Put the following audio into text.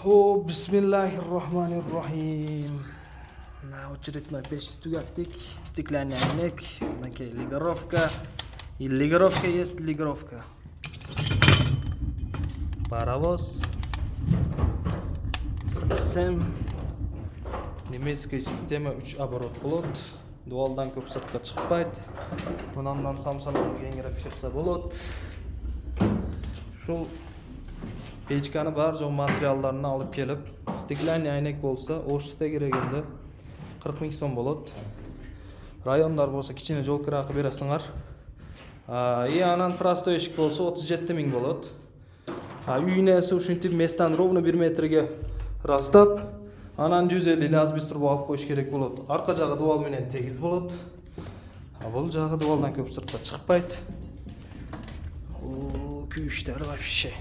О, бисмиллахир-рахманир-рахим. Очередной печь тугатик. Стеклянный айнек. Легаровка. И легаровка есть легаровка. Паровоз. Систем. Немецкая система 3 оборот болот. Дуалдан көп сыртқа чыкпайт. Мынандан самсалап кеңиреп пиширсе болот. Шул печканы бар жоң материалдарын алып келип, стеклянный айнек болса, Ошта керегенде 40 000 сом болот. Райондар болса кичине жол кыракы бересиңар. И анан простой эшик болса 37 000 болот. Үйнеси ушинтип местан ровно 1 метрге растап, анан 150 азбис турбу алып коюш керек болот. Арка жагы дуал менен тегиз болот. Бул жагы дуалдан көп сыртка чыкпайт. Күйүштөр вообще.